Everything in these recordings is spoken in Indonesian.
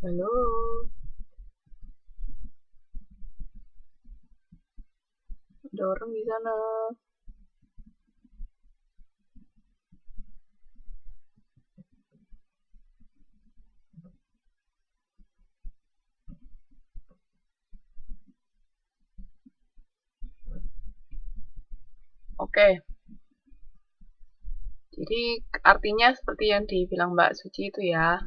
Halo, ada orang di sana. Oke, jadi artinya seperti yang dibilang Mbak Suci itu ya.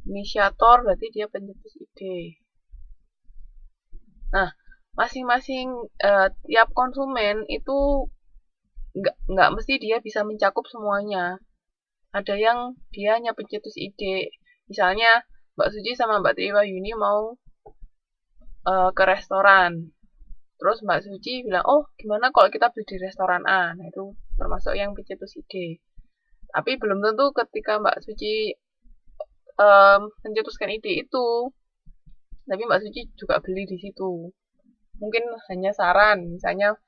Inisiator berarti dia pencetus ide. Nah, masing-masing tiap konsumen itu nggak mesti dia bisa mencakup semuanya. Ada yang dia hanya pencetus ide. Misalnya Mbak Suci sama Mbak Triwayuni mau ke restoran. Terus Mbak Suci bilang, oh gimana kalau kita beli di restoran A? Nah itu termasuk yang pencetus ide. Tapi belum tentu ketika Mbak Suci mencetuskan ide itu, tapi Mbak Suci juga beli di situ. Mungkin hanya saran, misalnya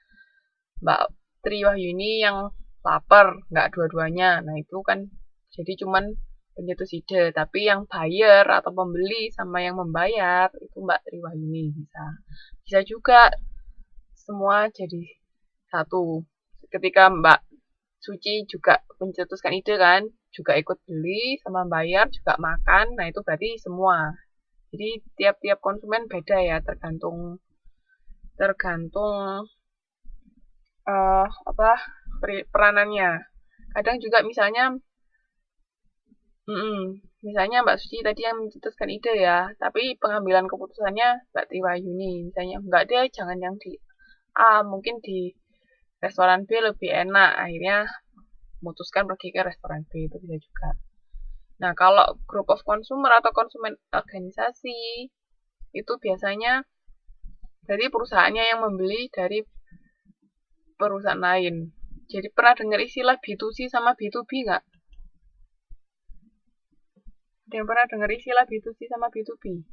Mbak Tri Wahyuni yang lapar, nggak dua-duanya. Nah itu kan jadi cuman pencetus ide, tapi yang buyer atau pembeli sama yang membayar itu Mbak Tri Wahyuni bisa. Bisa juga semua jadi satu. Ketika Mbak Suci juga mencetuskan ide kan, juga ikut beli sama bayar, juga makan. Nah, itu berarti semua. Jadi tiap-tiap konsumen beda ya, tergantung tergantung apa peranannya. Kadang juga misalnya misalnya Mbak Suci tadi yang mencetuskan ide ya, tapi pengambilan keputusannya Mbak Tiwayuni. Misalnya, enggak deh, jangan yang di A, mungkin di restoran B lebih enak. Akhirnya memutuskan pergi ke restoran B, itu bisa juga. Nah, kalau group of consumer atau konsumen organisasi, itu biasanya dari perusahaannya yang membeli dari perusahaan lain. Jadi pernah dengar istilah B2C sama B2B nggak? Ada yang pernah dengar istilah B2C sama B2B?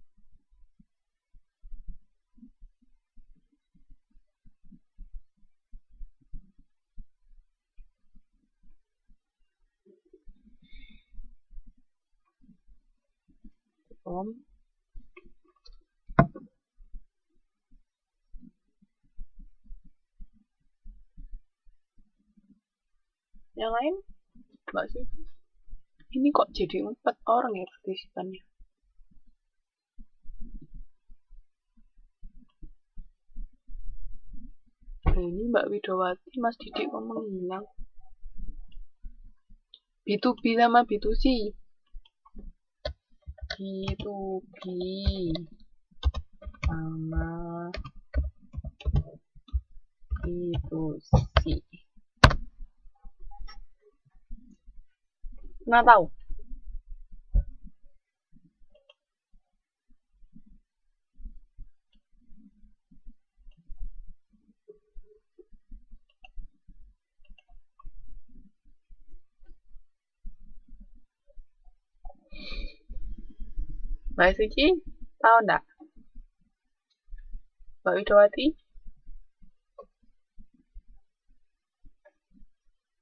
Om, yang lain? Mbak Suci. Ini kok jadi 4 orang ya partisipannya? Nah, ini Mbak Widowati, Mas Didik kok menghilang. B2B sama B2C. B2B sama B2C. Pernah tahu? Mbak Suci, tahu enggak? Mbak Widowati,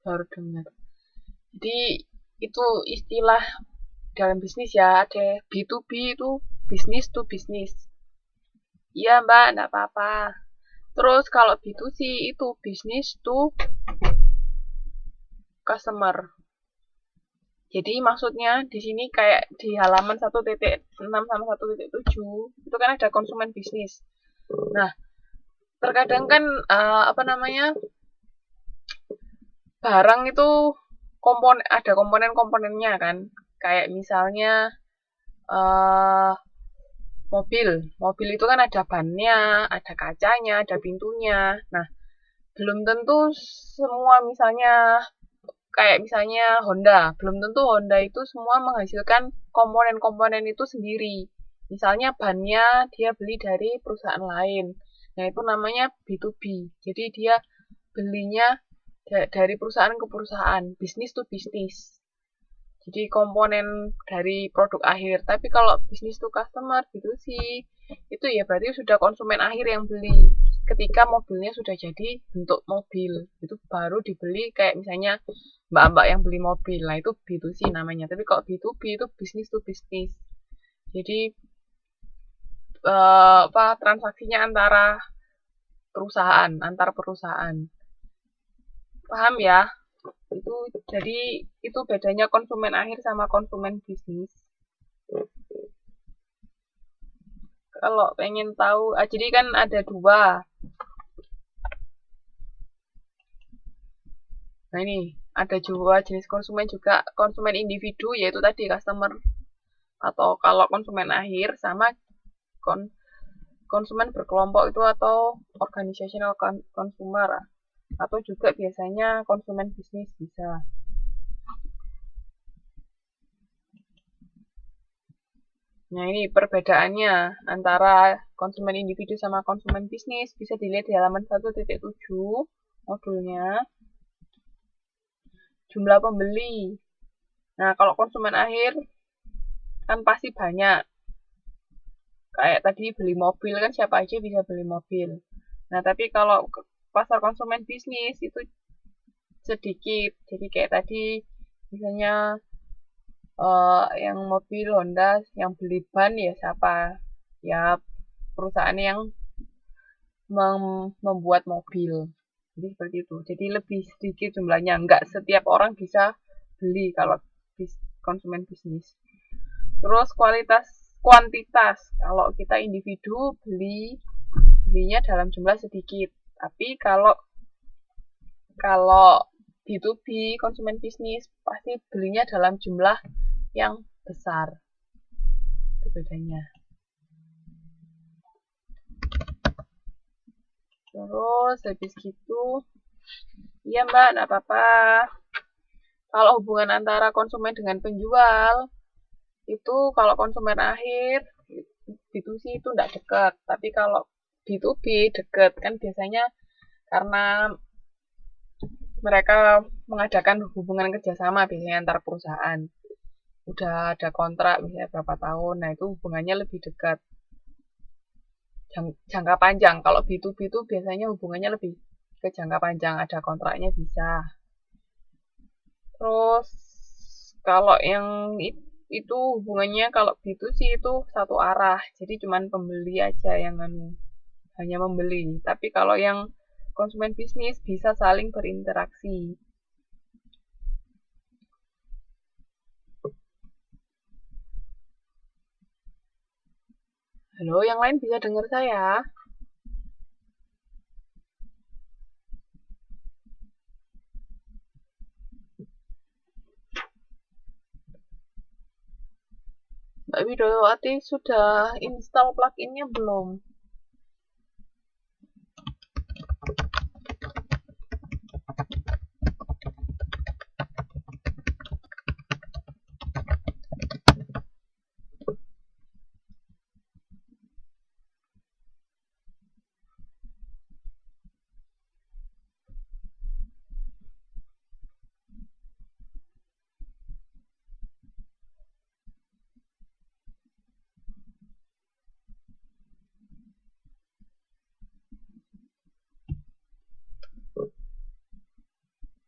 baru dengar. Jadi itu istilah dalam bisnis ya, ada B2B itu business to business. Iya Mbak, enggak apa-apa. Terus kalau B2C itu business to customer. Jadi maksudnya di sini kayak di halaman 1.6 sama 1.7 itu kan ada konsumen bisnis. Nah, terkadang kan apa namanya barang itu ada komponen-komponennya kan. Kayak misalnya eh mobil itu kan ada bannya, ada kacanya, ada pintunya. Nah, belum tentu semua misalnya kayak misalnya Honda, belum tentu Honda itu semua menghasilkan komponen-komponen itu sendiri. Misalnya bannya dia beli dari perusahaan lain. Nah, itu namanya B2B. Jadi dia belinya dari perusahaan ke perusahaan, bisnis to bisnis. Jadi komponen dari produk akhir. Tapi kalau bisnis to customer gitu sih, itu ya berarti sudah konsumen akhir yang beli. Ketika mobilnya sudah jadi bentuk mobil, itu baru dibeli kayak misalnya mbak-mbak yang beli mobil. Nah itu B2C namanya. Tapi kalau B2B itu bisnis to bisnis. Jadi transaksinya antar perusahaan. Paham ya? Jadi itu bedanya konsumen akhir sama konsumen bisnis. Kalau pengen tahu, jadi kan ada dua. Nah ini ada dua jenis konsumen juga, konsumen individu yaitu tadi customer, atau kalau konsumen akhir sama konsumen berkelompok itu atau organizational consumer, atau juga biasanya konsumen bisnis bisa. Nah ini perbedaannya antara konsumen individu sama konsumen bisnis bisa dilihat di halaman 1.7 modulnya. Jumlah pembeli. Nah kalau konsumen akhir kan pasti banyak. Kayak tadi beli mobil kan siapa aja bisa beli mobil. Nah tapi kalau pasar konsumen bisnis itu sedikit. Jadi kayak tadi misalnya yang mobil Honda yang beli ban ya siapa? Ya perusahaan yang membuat mobil. Jadi seperti itu. Jadi lebih sedikit jumlahnya. Enggak setiap orang bisa beli kalau konsumen bisnis. Terus kuantitas. Kalau kita individu belinya dalam jumlah sedikit. Tapi kalau B2B konsumen bisnis pasti belinya dalam jumlah yang besar. Itu bedanya. Terus habis gitu, iya mbak, enggak apa-apa. Kalau hubungan antara konsumen dengan penjual, itu kalau konsumen akhir, B2C itu enggak dekat. Tapi kalau B2B dekat, kan biasanya karena mereka mengadakan hubungan kerjasama biasanya antar perusahaan. Udah ada kontrak misalnya berapa tahun, nah itu hubungannya lebih dekat. Jangka panjang. Kalau B2B itu biasanya hubungannya lebih ke jangka panjang, ada kontraknya bisa. Terus kalau yang itu hubungannya kalau B2C itu satu arah, jadi cuman pembeli aja yang hanya membeli. Tapi kalau yang konsumen bisnis bisa saling berinteraksi. Halo, yang lain bisa dengar saya? Mbak Widowati sudah install pluginnya belum?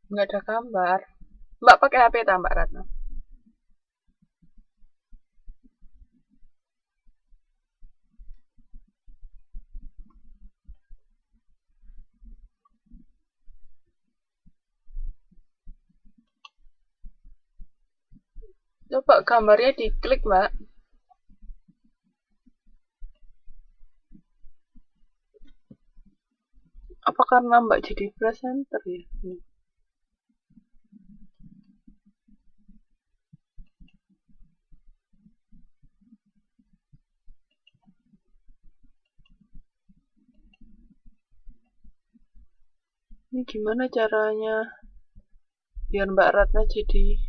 Nggak ada gambar. Mbak pakai HP tak, Mbak Ratna? Coba gambarnya diklik, Mbak. Apa karena Mbak jadi presenter ya? Ini gimana caranya biar Mbak Ratna jadi